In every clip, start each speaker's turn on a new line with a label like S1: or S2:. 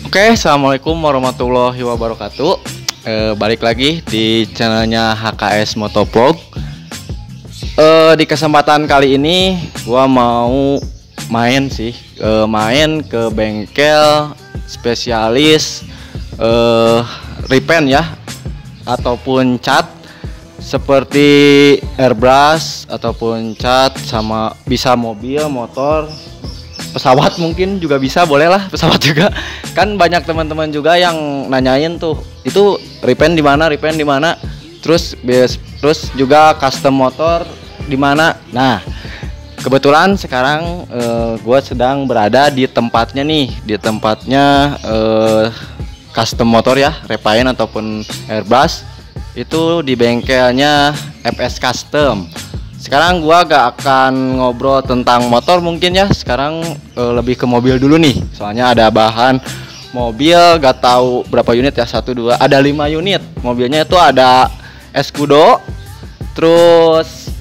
S1: Oke, assalamualaikum warahmatullahi wabarakatuh. Balik lagi di channelnya HKS Motovlog. Di kesempatan kali ini gua mau main ke bengkel spesialis repaint ya, ataupun cat seperti airbrush ataupun cat, sama bisa mobil, motor, pesawat mungkin juga bisa, boleh lah pesawat juga. Kan banyak teman-teman juga yang nanyain tuh, itu repaint di mana, terus juga custom motor di mana. Nah, kebetulan sekarang gue sedang berada di tempatnya custom motor ya, repaint ataupun airbrush, itu di bengkelnya FS Custom. Sekarang gua gak akan ngobrol tentang motor mungkin ya. Sekarang lebih ke mobil dulu nih. Soalnya ada bahan mobil, gak tahu berapa unit ya, 1, 2, ada 5 unit. Mobilnya itu ada Escudo, terus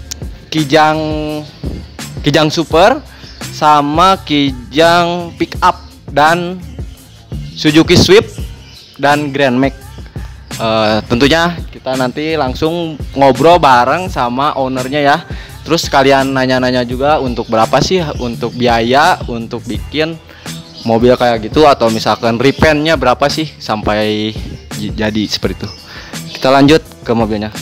S1: Kijang Super, sama Kijang Pickup, dan Suzuki Swift dan Grand Max. Tentunya kita nanti langsung ngobrol bareng sama ownernya ya. Terus kalian nanya-nanya juga untuk berapa sih untuk biaya untuk bikin mobil kayak gitu, atau misalkan repaintnya berapa sih sampai jadi seperti itu. Kita lanjut ke mobilnya.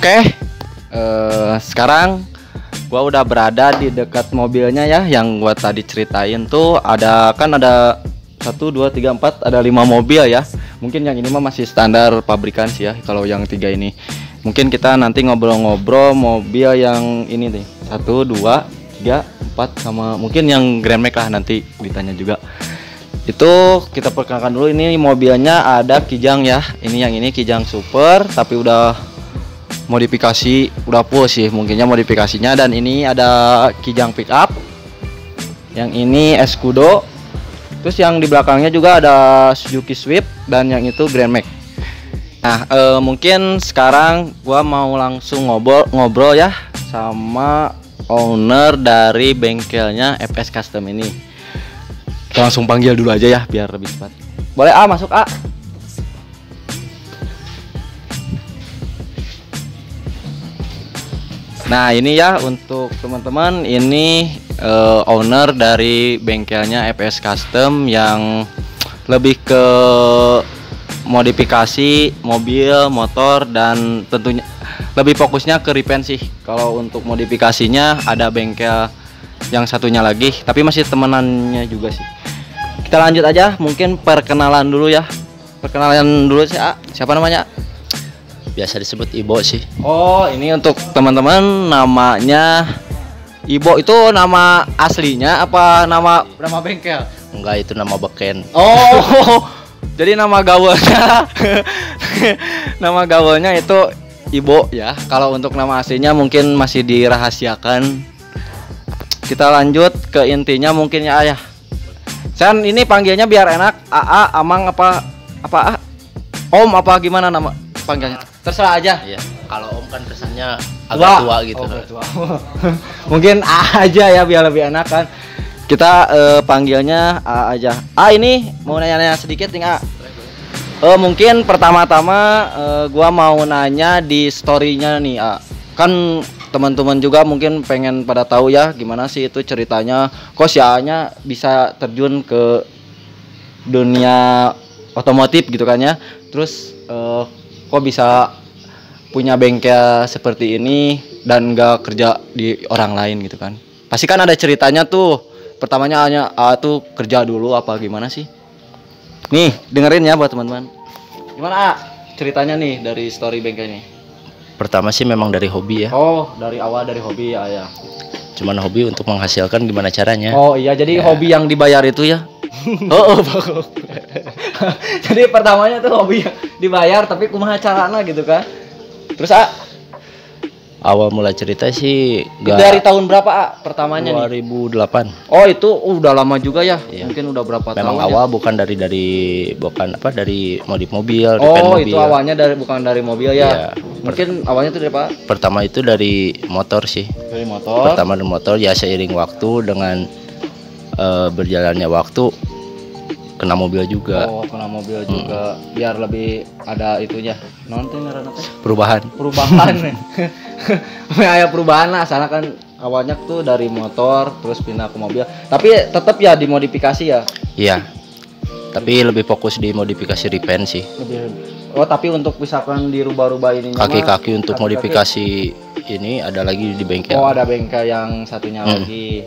S1: Oke, sekarang gua udah berada di dekat mobilnya ya, yang gua tadi ceritain tuh. Ada 1, 2, 3, 4, ada 5 mobil ya. Mungkin yang ini mah masih standar pabrikan sih ya. Kalau yang 3 ini mungkin kita nanti ngobrol-ngobrol mobil yang ini nih, 1, 2, 3, 4, sama mungkin yang Grand Max lah, nanti ditanya juga. Itu kita perkenalkan dulu. Ini mobilnya ada Kijang ya. Yang ini Kijang Super, tapi udah modifikasi, udah full sih mungkinnya modifikasinya. Dan ini ada Kijang Pickup, yang ini Escudo, terus yang di belakangnya juga ada Suzuki Swift, dan yang itu Grand Max. Nah, mungkin sekarang gua mau langsung ngobrol ya sama owner dari bengkelnya FS Custom ini. Kita langsung panggil dulu aja ya biar lebih cepat. Boleh masuk A. Nah, ini ya untuk teman-teman, ini owner dari bengkelnya FS Custom yang lebih ke modifikasi mobil, motor, dan tentunya lebih fokusnya ke repaint sih. Kalau untuk modifikasinya ada bengkel yang satunya lagi, tapi masih temenannya juga sih. Kita lanjut aja, mungkin perkenalan dulu ya. Perkenalan dulu sih, siapa namanya?
S2: Biasa disebut Ibo sih.
S1: Oh, ini untuk teman-teman namanya Ibo itu nama aslinya apa nama bengkel?
S2: Enggak, itu nama beken.
S1: Oh, jadi nama gaulnya nama gaulnya itu Ibo ya. Kalau untuk nama aslinya mungkin masih dirahasiakan. Kita lanjut ke intinya mungkin ya ayah. San ini panggilnya biar enak. AA, Amang apa A? Om apa gimana nama panggilnya? Terserah aja.
S2: Iya. Kalau Om kan kesannya agak tua gitu.
S1: Oh, tua. Mungkin A aja ya biar lebih enak kan. Kita panggilnya A aja. Ini mau nanya-nanya sedikit nih A. Mungkin pertama-tama gua mau nanya di story-nya nih A. Kan teman-teman juga mungkin pengen pada tahu ya gimana sih itu ceritanya. Kok si A-nya bisa terjun ke dunia otomotif gitu kan ya. Terus kok bisa punya bengkel seperti ini dan gak kerja di orang lain gitu kan. Pasti kan ada ceritanya tuh. Pertamanya A tuh kerja dulu apa gimana sih? Nih dengerin ya buat teman-teman. Gimana A ceritanya nih dari story bengkel ini?
S2: Pertama sih memang dari hobi ya.
S1: Oh dari awal dari hobi ya.
S2: Cuman hobi untuk menghasilkan gimana caranya.
S1: Oh iya jadi
S2: Ya.
S1: hobi yang dibayar itu ya. Bagus. Jadi pertamanya tuh hobi yang dibayar tapi kumaha carana gitu kan. Terus A
S2: Awal mulai cerita sih
S1: itu dari tahun berapa A pertamanya nih?
S2: 2008.
S1: Oh itu udah lama juga ya.
S2: Iya.
S1: Mungkin udah berapa tahun.
S2: Memang
S1: ya?
S2: awal bukan dari modif mobil,
S1: Oh
S2: repair mobil.
S1: itu awalnya bukan dari mobil ya.
S2: Iya.
S1: Mungkin awalnya itu dari apa?
S2: Pertama itu dari motor sih.
S1: Dari motor.
S2: Pertama dari motor ya, seiring waktu dengan berjalannya waktu kena mobil juga.
S1: Oh kena mobil juga biar lebih ada itunya. Nonton ngaranna teh.
S2: Perubahan.
S1: Kayak perubahan lah, sana kan awalnya tuh dari motor terus pindah ke mobil. Tapi tetap ya dimodifikasi ya.
S2: Iya. Tapi lebih fokus di modifikasi repaint sih.
S1: Oh tapi untuk misalkan dirubah-rubah ini
S2: Kaki-kaki untuk modifikasi ini ada lagi di bengkel.
S1: Oh ada bengkel yang satunya lagi.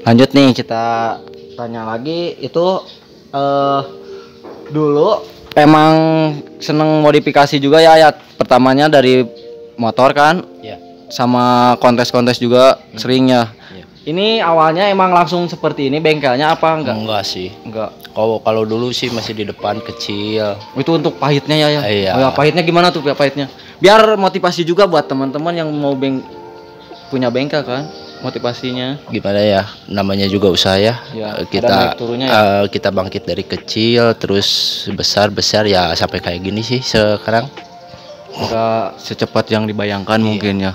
S1: Lanjut nih kita tanya lagi itu dulu emang seneng modifikasi juga ya pertamanya dari motor kan?
S2: Iya.
S1: Sama kontes-kontes juga sering ya.
S2: Iya.
S1: Ini awalnya emang langsung seperti ini bengkelnya apa enggak?
S2: Enggak sih.
S1: Enggak.
S2: Kalau dulu sih masih di depan kecil.
S1: Itu untuk pahitnya ya.
S2: Iya.
S1: Oh, ya, pahitnya gimana tuh pahitnya? Biar motivasi juga buat teman-teman yang mau punya bengkel kan, motivasinya.
S2: Gimana ya? Namanya juga usaha ya.
S1: Ya, ada
S2: Kita
S1: naik turunnya ya.
S2: kita bangkit dari kecil terus besar ya sampai kayak gini sih sekarang.
S1: Enggak secepat yang dibayangkan mungkin ya.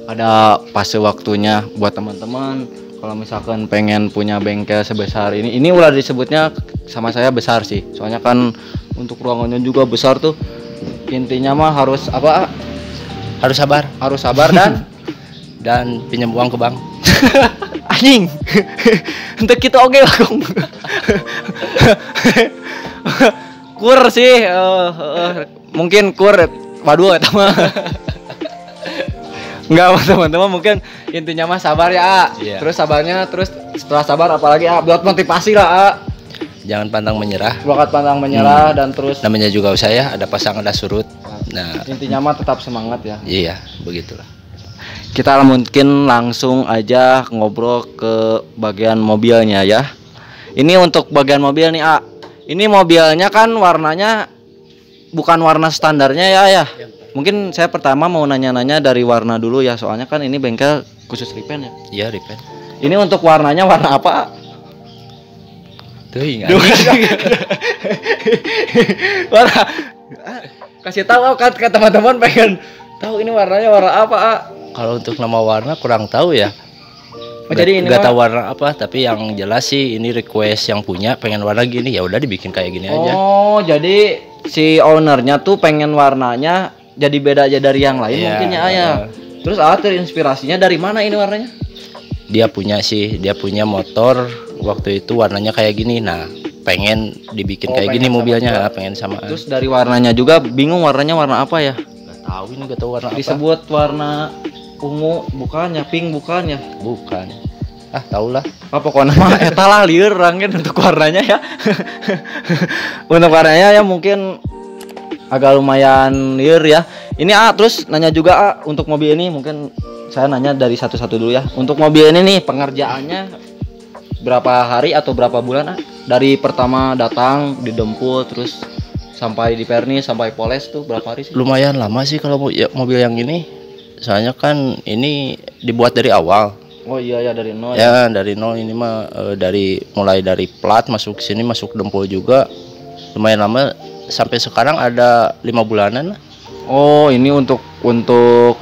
S1: Ada fase waktunya buat teman-teman kalau misalkan pengen punya bengkel sebesar ini udah disebutnya sama saya besar sih. Soalnya kan untuk ruangannya juga besar tuh. Intinya mah harus apa?
S2: Harus sabar.
S1: Harus sabar
S2: Dan pinjam uang ke bank.
S1: anjing. Untuk kita oke lah Kong. Kur sih mungkin kur waduh eta mah. Enggak teman-teman mungkin intinya mah sabar ya A.
S2: Iya.
S1: Terus sabarnya terus setelah sabar apalagi A buat motivasi lah A.
S2: Jangan pantang menyerah.
S1: Bakat pantang menyerah dan terus
S2: Namanya juga usaha ya, ada pasang ada surut. Nah,
S1: intinya mah tetap semangat ya.
S2: iya, begitulah.
S1: Kita mungkin langsung aja ngobrol ke bagian mobilnya ya. Ini untuk bagian mobil nih A. Ini mobilnya kan warnanya bukan warna standarnya ya. Mungkin saya pertama mau nanya-nanya dari warna dulu ya. Soalnya kan ini bengkel khusus repaint ya.
S2: Iya, repaint.
S1: Ini untuk warnanya warna apa A?
S2: Tuh ingat.
S1: Warna kasih tahu kan ke teman-teman pengen tahu ini warnanya warna apa A?
S2: Kalau untuk nama warna kurang tahu ya.
S1: Oh, jadi ini
S2: nggak
S1: mah-
S2: tahu warna apa, tapi yang jelas sih ini request yang punya pengen warna gini, ya udah dibikin kayak gini aja.
S1: Oh, jadi si ownernya tuh pengen warnanya jadi beda aja dari yang lain
S2: Iya,
S1: mungkin ya ayah. Terus terinspirasinya dari mana ini warnanya?
S2: Dia punya motor waktu itu warnanya kayak gini. Nah, pengen dibikin kayak
S1: pengen
S2: gini
S1: sama
S2: mobilnya,
S1: juga.
S2: pengen sama.
S1: Terus dari warnanya juga bingung warnanya warna apa ya?
S2: Nggak tahu warna apa.
S1: Disebut warna ungu bukannya, pink bukannya.
S2: Bukan. Ah, tahulah.
S1: Apa pokoknya mah eta lah lieur rangin untuk warnanya ya. Untuk warnanya ya mungkin agak lumayan liar ya. Ini terus nanya juga untuk mobil ini mungkin saya nanya dari satu-satu dulu ya. Untuk mobil ini nih pengerjaannya berapa hari atau berapa bulan dari pertama datang didempul terus sampai di pernis sampai poles tuh berapa hari sih?
S2: Lumayan lama sih kalau mobil yang ini. Soalnya kan ini dibuat dari awal.
S1: Oh iya ya dari nol.
S2: Ya dari nol ini mah mulai dari plat masuk sini masuk dempul juga lumayan lama sampai sekarang ada 5 bulanan.
S1: Oh ini untuk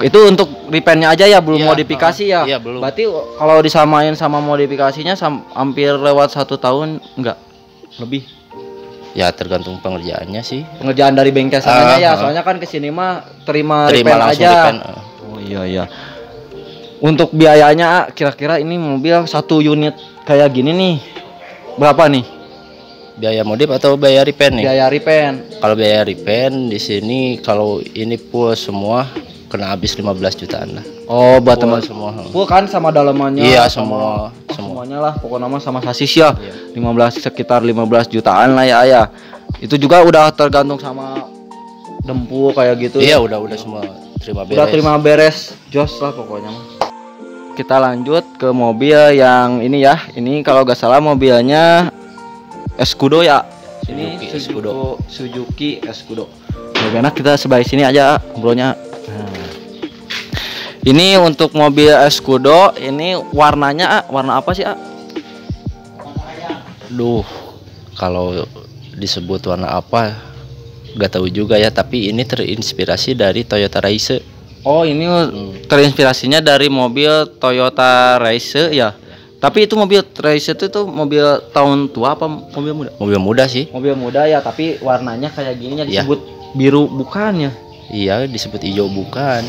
S1: itu untuk repaintnya aja ya belum
S2: Iya,
S1: modifikasi ya?
S2: iya, belum.
S1: Berarti kalau disamain sama modifikasinya hampir lewat 1 tahun enggak lebih?
S2: Ya tergantung pengerjaannya sih.
S1: Pengerjaan dari bengkel sananya ya soalnya kan kesini mah terima repaint
S2: langsung
S1: aja.
S2: repaint.
S1: Oh iya. Untuk biayanya kira-kira ini mobil 1 unit kayak gini nih berapa nih?
S2: Biaya modif atau biaya repaint nih?
S1: Biaya repaint.
S2: Kalau biaya repaint di sini kalau ini full semua kena habis 15 jutaan lah.
S1: Oh buat
S2: Full
S1: teman
S2: semua.
S1: full kan sama dalamannya?
S2: Iya
S1: semua.
S2: semua.
S1: Semuanya lah pokoknya nama sama sasis ya.
S2: Iya.
S1: sekitar 15 jutaan lah ya. Itu juga udah tergantung sama dempul kayak gitu.
S2: Iya udah semua terima beres.
S1: Udah terima beres, jos lah pokoknya mah. Kita lanjut ke mobil yang ini ya. Ini kalau gak salah mobilnya Escudo ya. Ini Suzuki Escudo. Lebih enak kita sebelah sini aja ngobrolnya. Nah. Ini untuk mobil Escudo ini warnanya warna apa sih
S2: Duh, kalau disebut warna apa gak tahu juga ya, tapi ini terinspirasi dari Toyota Race.
S1: Oh ini terinspirasinya dari mobil Toyota Race ya. Tapi itu mobil Race itu mobil tahun tua apa mobil muda?
S2: Mobil muda sih.
S1: Mobil muda ya, tapi warnanya kayak gininya disebut biru bukannya?
S2: Iya disebut hijau bukan.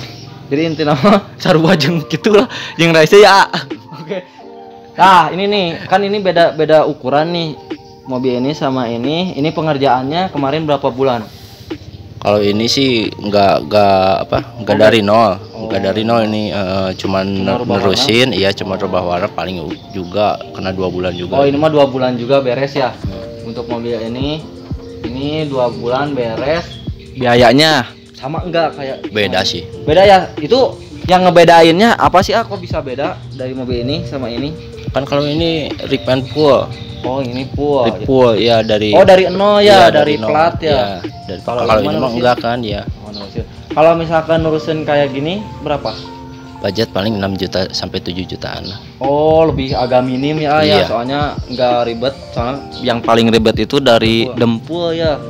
S1: Jadi inti nama sarua jeung gitulah jeung Race ya. Oke. Nah ini nih kan ini beda ukuran nih mobil ini sama ini. Ini pengerjaannya kemarin berapa bulan?
S2: Kalau ini sih nggak dari nol, nggak dari nol ini cuman nerusin, iya cuma rubah warna paling juga kena 2 bulan juga.
S1: Oh ini mah 2 bulan juga beres ya. Untuk mobil ini 2 bulan beres. Biayanya sama enggak kayak?
S2: Beda sih.
S1: Beda ya. Itu yang ngebedainnya apa sih kok bisa beda dari mobil ini sama ini?
S2: Kan kalau ini repaint full.
S1: Oh ini full.
S2: Full ya dari.
S1: Oh dari nol ya,
S2: iya,
S1: dari plat ya.
S2: Dari kalau ini mah enggak kan ya.
S1: Kalau misalkan nurusin kayak gini berapa?
S2: Budget paling 6 juta sampai 7 jutaan lah.
S1: Oh lebih agak minim ya
S2: Iya.
S1: ya soalnya nggak ribet. Soalnya yang paling ribet itu dari dempul ya.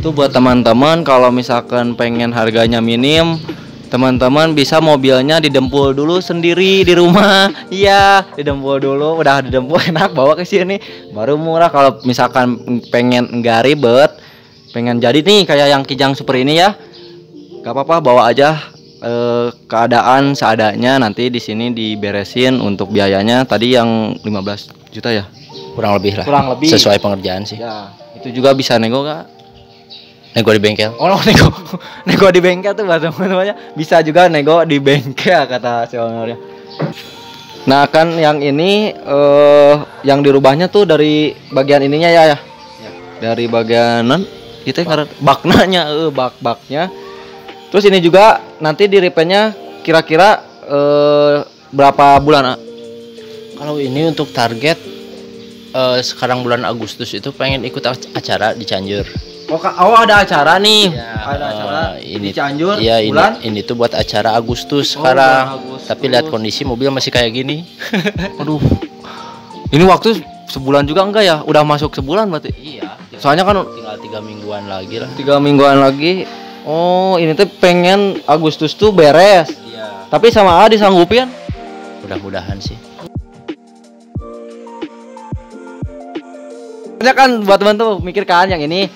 S1: Itu buat teman-teman kalau misalkan pengen harganya minim, teman-teman bisa mobilnya didempul dulu sendiri di rumah. Iya, didempul dulu, udah didempul enak bawa ke sini. Baru murah kalau misalkan pengen enggak ribet, pengen jadi nih kayak yang Kijang Super ini ya. Gak apa-apa bawa aja keadaan seadanya, nanti di sini diberesin. Untuk biayanya tadi yang 15 juta ya.
S2: Kurang lebih lah.
S1: Kurang lebih.
S2: Sesuai pengerjaan sih.
S1: Ya, itu juga bisa nego gak?
S2: Nego di bengkel.
S1: Oh nego, nego di bengkel tuh bahasa namanya. Bisa juga nego di bengkel kata si ownernya. Nah kan yang ini yang dirubahnya tuh dari bagian ininya ya. Dari bagian itu karena baknanya, baknya. Terus ini juga nanti di repaintnya kira-kira berapa bulan?
S2: Kalau ini untuk target sekarang bulan Agustus itu pengen ikut acara di Cianjur.
S1: Oh ada acara nih.
S2: Ya,
S1: ada acara
S2: ini
S1: di Cianjur.
S2: Iya
S1: bulan?
S2: ini tuh buat acara Agustus
S1: Oh,
S2: sekarang.
S1: bulan Agustus.
S2: Tapi lihat kondisi mobil masih kayak gini.
S1: Aduh. Ini waktu sebulan juga enggak ya? Udah masuk sebulan berarti.
S2: Iya.
S1: Soalnya kan
S2: tinggal 3 mingguan lagi lah.
S1: 3 mingguan lagi. Oh, ini tuh pengen Agustus tuh beres.
S2: Iya.
S1: Tapi sama A disanggupin.
S2: Mudah-mudahan sih.
S1: Soalnya kan buat teman tuh mikir kan yang ini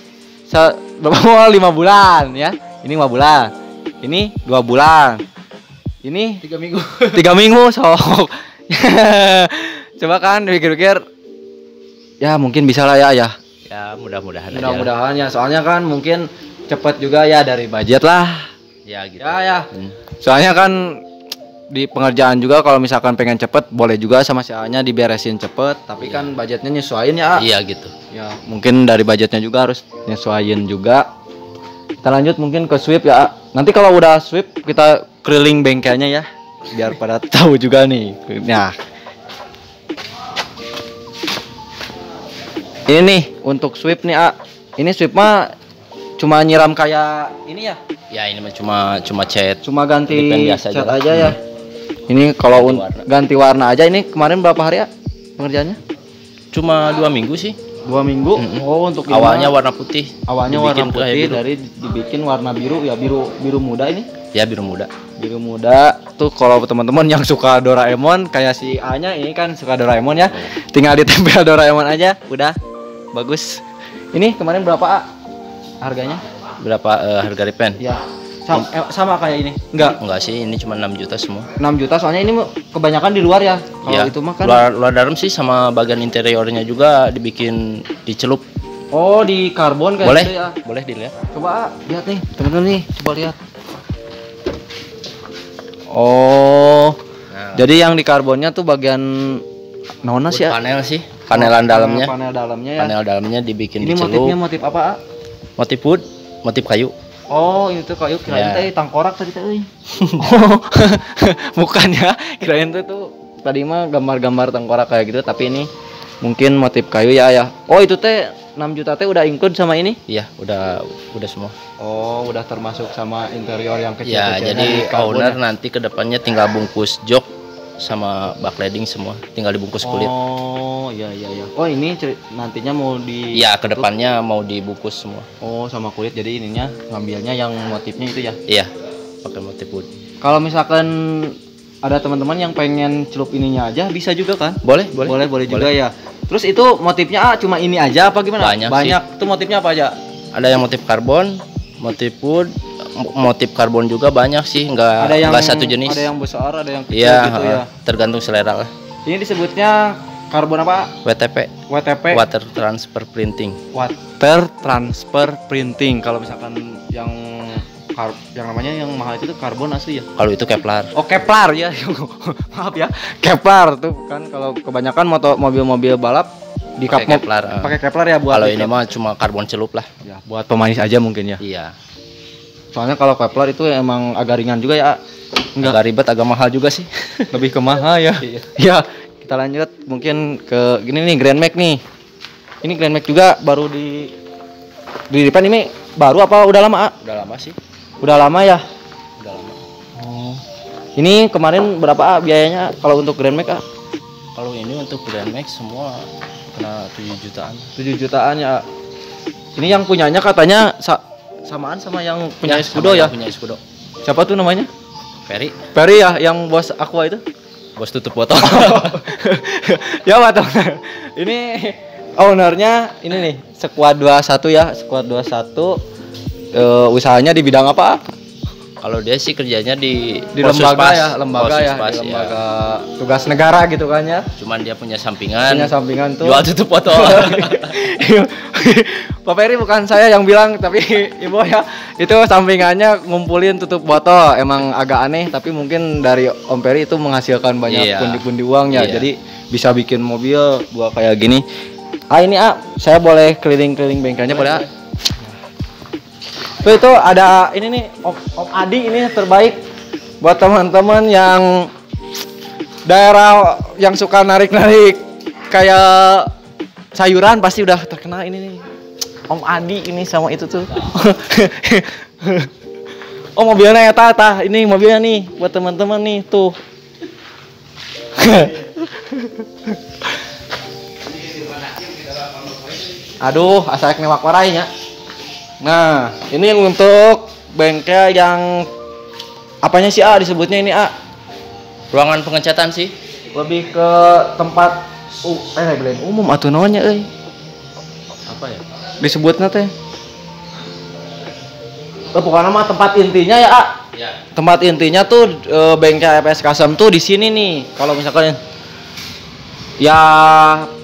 S1: berapa 5 bulan ya. Ini 5 bulan. Ini 2 bulan. Ini 3 minggu. 3 minggu sok. Coba kan pikir-pikir. Ya mungkin bisa lah ya.
S2: Ya mudah-mudahan aja.
S1: Mudah-mudahan ya. Soalnya kan mungkin cepet juga ya dari budget lah.
S2: Ya gitu.
S1: Ya. Soalnya kan di pengerjaan juga kalau misalkan pengen cepet boleh juga sama si A-nya diberesin cepet, tapi kan budgetnya nyesuaiin ya.
S2: Iya gitu.
S1: Ya mungkin dari budgetnya juga harus nyesuaiin juga. Kita lanjut mungkin ke sweep ya. Nanti kalau udah sweep kita keliling bengkelnya ya, biar pada tahu juga nih. Nah, ini nih untuk sweep nih ini sweep mah cuma nyiram kayak ini ya.
S2: Ya ini mah cuma cat.
S1: Cuma ganti
S2: biasa
S1: cat
S2: aja
S1: aja ya. Ini kalau ganti warna aja ini kemarin berapa hari ya pengerjaannya?
S2: Cuma 2 minggu sih.
S1: 2 minggu. Oh, untuk
S2: awalnya warna putih.
S1: Awalnya warna putih dari dibikin warna biru ya, biru muda ini.
S2: Ya biru muda.
S1: Biru muda tuh kalau teman-teman yang suka Doraemon kayak si A-nya ini kan suka Doraemon ya. Tinggal ditempel Doraemon aja udah bagus. Ini kemarin berapa harganya?
S2: Berapa harga repaint?
S1: Ya. Sama kayak ini. Enggak
S2: sih, ini cuma 6 juta semua.
S1: 6 juta soalnya ini kebanyakan di luar ya. Kalau
S2: ya,
S1: itu mah kan
S2: luar dalam sih, sama bagian interiornya juga dibikin dicelup.
S1: Oh, di karbon kayak
S2: boleh,
S1: gitu ya.
S2: Boleh dilihat.
S1: Coba lihat nih, teman-teman nih, coba lihat. Oh. Nah, jadi yang di karbonnya tuh bagian nona sih ya?
S2: Panel sih, panelan dalamnya.
S1: Panel dalamnya ya.
S2: Panel dalamnya dibikin
S1: ini
S2: dicelup.
S1: Motifnya motif apa?
S2: Motif wood, motif kayu.
S1: Oh, itu kayu, kirain teh tangkorak tadi teh. Oh. Bukan ya. Kirain tuh tadi mah gambar-gambar tangkorak kayak gitu, tapi ini mungkin motif kayu ya. Oh, itu teh 6 juta teh udah include sama ini?
S2: Iya, udah semua.
S1: Oh, udah termasuk sama interior yang kecil.
S2: Ya, jadi owner nanti kedepannya tinggal bungkus jok sama backlighting semua, tinggal dibungkus kulit.
S1: Oh, iya. Oh, ini nantinya mau di
S2: ya, kedepannya mau dibungkus semua.
S1: Oh, sama kulit. Jadi ininya ngambilnya yang motifnya itu ya?
S2: Iya, pakai motif wood.
S1: Kalau misalkan ada teman-teman yang pengen celup ininya aja bisa juga kan?
S2: Boleh
S1: juga ya. Terus itu motifnya cuma ini aja apa gimana? Banyak. Itu motifnya apa aja?
S2: Ada yang motif karbon, motif wood, motif karbon juga banyak sih, nggak satu jenis.
S1: Ada yang besar, ada yang kecil gitu ya.
S2: Tergantung selera lah.
S1: Ini disebutnya karbon apa?
S2: WTP. Water Transfer Printing.
S1: Water Transfer Printing. Kalau misalkan yang namanya yang mahal itu tuh karbon asli ya?
S2: Kalau itu Kevlar.
S1: Oh, Kevlar ya. Maaf ya. Kevlar tuh kan kalau kebanyakan mobil-mobil balap di
S2: Kevlar.
S1: Pakai Kevlar ya buat.
S2: Kalau ini mah cuma karbon celup lah.
S1: Ya, buat pemanis aja mungkin ya.
S2: Iya.
S1: Soalnya kalau Kevlar itu emang agak ringan juga ya.
S2: Agak ribet, agak mahal juga sih.
S1: Lebih ke mahal ya. Ya, kita lanjut mungkin ke gini nih, Grand Max nih. Ini Grand Max juga baru di depan ini baru apa udah lama?
S2: Udah lama sih.
S1: Udah lama ya?
S2: Udah lama.
S1: Oh. Ini kemarin berapa biayanya kalau untuk Grand Max?
S2: Kalau ini untuk Grand Max semua kena 7 jutaan.
S1: 7 jutaan ya. Ini yang punyanya katanya samaan sama yang punya Escudo ya?
S2: Punya Escudo.
S1: Siapa tuh namanya?
S2: Ferry
S1: ya, yang bos Aqua itu?
S2: Bos tutup botol.
S1: Ya, Pak. Ini ownernya ini nih, Squad 21 ya, Squad 21. Usahanya di bidang apa?
S2: Kalau dia sih kerjanya di
S1: lembaga
S2: lembaga
S1: tugas negara gitu kan ya.
S2: Cuman dia punya sampingan tuh
S1: jual tutup botol. Pak Ferry bukan saya yang bilang tapi Ibu ya. Itu sampingannya ngumpulin tutup botol. Emang agak aneh tapi mungkin dari Om Ferry itu menghasilkan banyak pundi-pundi uang ya. Jadi bisa bikin mobil buat kayak gini. Ini saya boleh keliling-keliling bengkelnya boleh? Tuh itu ada ini nih Om Adi, ini terbaik buat teman-teman yang daerah yang suka narik-narik kayak sayuran pasti udah terkenal ini nih. Om Adi ini sama itu tuh. Oh, mobilnya ya tah ini mobilnya nih buat teman-teman nih tuh. Aduh, asal newak warainya. Nah, ini untuk bengkel yang apanya sih disebutnya ini
S2: ruangan pengecatan sih.
S1: Lebih ke tempat umum atau namanya
S2: apa ya?
S1: Disebutnya teh. Pokoknya mah tempat intinya ya,
S2: Ya.
S1: Tempat intinya tuh bengkel EPS Custom tuh di sini nih. Kalau misalkan ya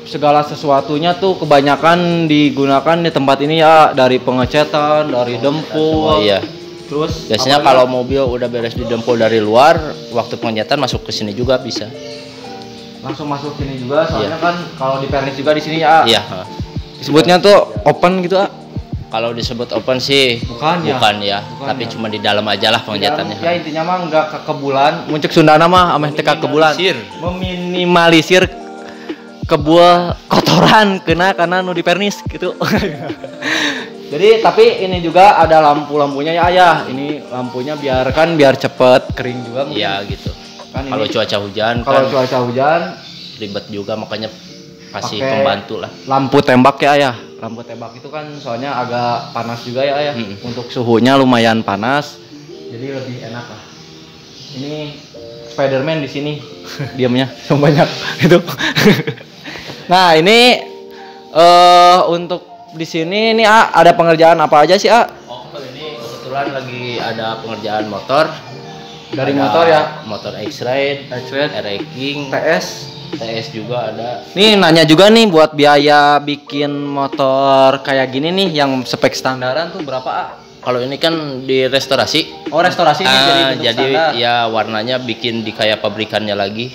S1: segala sesuatunya tuh kebanyakan digunakan di tempat ini ya, dari pengecatan, dari dempul.
S2: Iya.
S1: Terus
S2: biasanya kalau mobil udah beres didempul dari luar, waktu pengecatan masuk ke sini juga bisa.
S1: Langsung masuk sini juga, soalnya kan kalau di pernis juga di sini ya.
S2: Iya.
S1: Disebutnya tuh open gitu
S2: Kalau disebut open sih
S1: Bukan ya?
S2: Tapi cuma di dalam aja lah pengejatannya.
S1: Ya intinya mah enggak ke kebulan, muncul Sundana mah ameh teh ka kebulan. Meminimalisir kebul kotoran karena nu dipernis gitu. Jadi tapi ini juga ada lampu-lampunya ya ayah. Ini lampunya biar cepet kering juga.
S2: Iya gitu.
S1: Kan
S2: kalau cuaca hujan
S1: cuaca hujan
S2: ribet juga, makanya kasih
S1: pakai
S2: pembantu lah.
S1: Lampu tembak ya ayah. Lampu tembak itu kan soalnya agak panas juga ya ayah. Untuk suhunya lumayan panas. Jadi lebih enak lah. Ini Spiderman di sini diamnya banyak itu. Nah ini untuk di sini ini ada pengerjaan apa aja sih
S2: Oh ini kebetulan lagi ada pengerjaan motor.
S1: Dari motor ya?
S2: Motor X-Ride, King, TS juga ada.
S1: Nih nanya juga nih buat biaya bikin motor kayak gini nih yang spek standaran tuh berapa
S2: Kalau ini kan di restorasi.
S1: Oh restorasi nih
S2: jadi ya warnanya bikin di kayak pabrikannya lagi.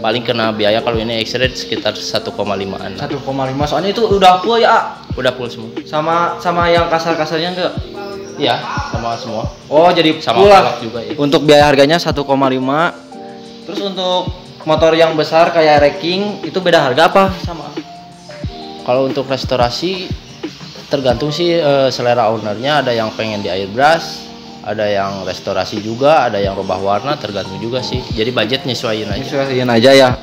S2: Paling kena biaya kalau ini X-Ride sekitar 1,5an.
S1: 1,5 soalnya itu udah full ya?
S2: Udah full semua.
S1: Sama yang kasar-kasarnya enggak?
S2: Iya, sama semua.
S1: Oh jadi
S2: sama
S1: full
S2: pelak juga ya.
S1: Untuk biaya harganya 1,5. Terus untuk motor yang besar kayak King itu beda harga apa sama?
S2: Kalau untuk restorasi tergantung sih selera ownernya. Ada yang pengen di airbrush, ada yang restorasi juga, ada yang rubah warna, tergantung juga sih. Jadi budget nyesuaiin aja
S1: ya.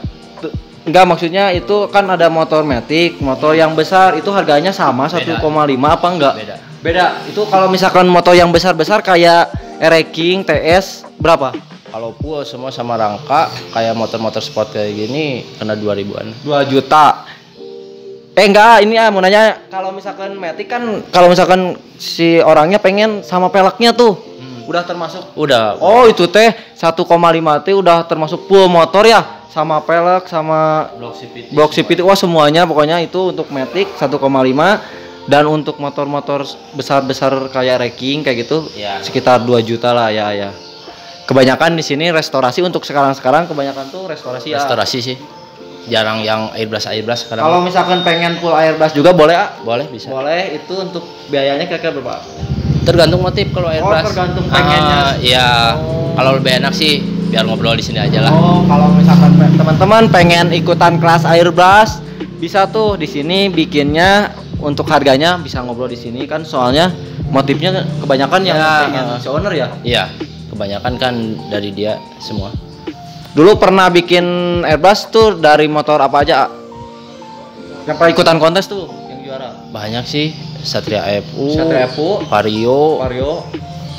S1: Enggak, maksudnya itu kan ada motor Matic, motor yang besar itu harganya sama 1,5 apa enggak? Beda. Itu kalau misalkan motor yang besar-besar kayak King, TS berapa?
S2: Kalau full semua sama rangka kayak motor-motor sport kayak gini kena 2.000-an.
S1: 2 juta. Enggak, ini mau nanya kalau misalkan Matic kan kalau misalkan si orangnya pengen sama peleknya tuh. Udah termasuk?
S2: Udah.
S1: Oh, itu teh 1,5 teh udah termasuk full motor ya? Sama pelek sama blok CVT. Wah, semuanya pokoknya itu untuk Matic 1,5. Dan untuk motor-motor besar-besar kayak King kayak gitu
S2: ya,
S1: sekitar 2 juta lah ya. Kebanyakan di sini restorasi untuk sekarang kebanyakan tuh restorasi
S2: sih. Jarang yang airbrush sekarang.
S1: Kalau misalkan pengen full airbrush juga boleh
S2: Boleh, bisa.
S1: Boleh, itu untuk biayanya kira-kira berapa?
S2: Tergantung motif kalau airbrush.
S1: Tergantung pengennya.
S2: Iya. Kalau lebih enak sih biar ngobrol di sini aja lah.
S1: Oh, kalau misalkan teman-teman pengen ikutan kelas airbrush bisa tuh di sini bikinnya. Untuk harganya bisa ngobrol di sini kan soalnya motifnya kebanyakan yang pengen si owner ya.
S2: Iya, kebanyakan kan dari dia semua.
S1: Dulu pernah bikin airbrush tuh dari motor apa aja? Yang pernah ikutan kontes tuh yang juara?
S2: Banyak sih, Satria FU,
S1: Vario,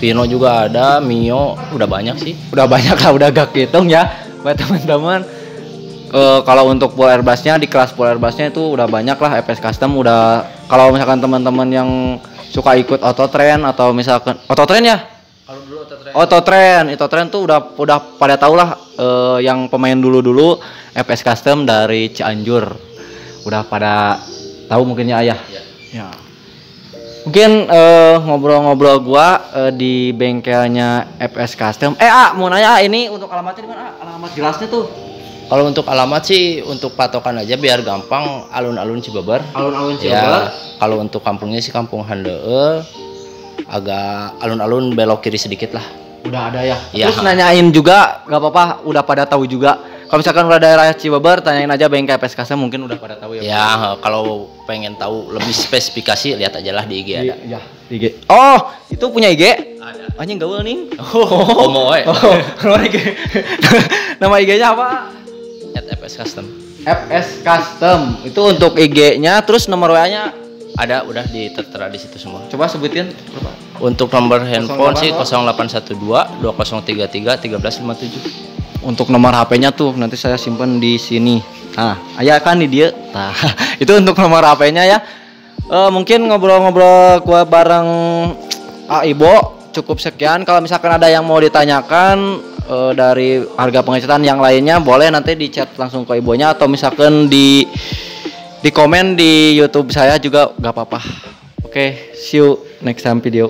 S2: Vino juga ada, Mio, udah banyak sih.
S1: Udah banyak lah, udah gak hitung ya buat teman-teman. Kalau untuk full airbrushnya di kelas full airbrushnya itu udah banyak lah. FS Custom udah, kalau misalkan teman-teman yang suka ikut Autotrend atau misalkan Autotrend ya?
S2: Kalau dulu
S1: Autotrend tuh udah pada tahu lah yang pemain dulu FS Custom dari Cianjur udah pada tahu mungkin ya ayah. Ya. Mungkin ngobrol-ngobrol gua di bengkelnya FS Custom. Mau nanya ini untuk alamatnya di mana? Alamat jelasnya tuh.
S2: Kalau untuk alamat sih untuk patokan aja biar gampang, alun-alun Cibeber. Ya, kalau untuk kampungnya sih Kampung Handeueul, agak alun-alun belok kiri sedikit lah.
S1: Udah ada ya. Terus nanyain juga nggak apa-apa, udah pada tahu juga. Kalau misalkan udah daerah Cibeber, tanyain aja bengkel FS Custom mungkin udah pada tahu ya.
S2: Ya, kalau pengen tahu lebih spesifikasi lihat aja lah di IG ada.
S1: Iya, IG. Oh, itu punya IG?
S2: Ada.
S1: Anjing gaul nih. Nama IG-nya apa?
S2: FS Custom.
S1: FS Custom. Itu untuk IG-nya, terus nomor WA-nya
S2: ada, udah tertera di situ semua.
S1: Coba sebutin.
S2: Untuk nomor handphone sih 0812 2033 1357.
S1: Untuk nomor HP-nya tuh nanti saya simpen di sini. Nah, ayah kan di dia. Nah, itu untuk nomor HP-nya ya. Mungkin ngobrol-ngobrol gua bareng Ibo cukup sekian. Kalau misalkan ada yang mau ditanyakan dari harga pengecetan yang lainnya boleh nanti di chat langsung ke ibunya atau misalkan di komen di YouTube saya juga gak apa-apa. Oke, see you next time video.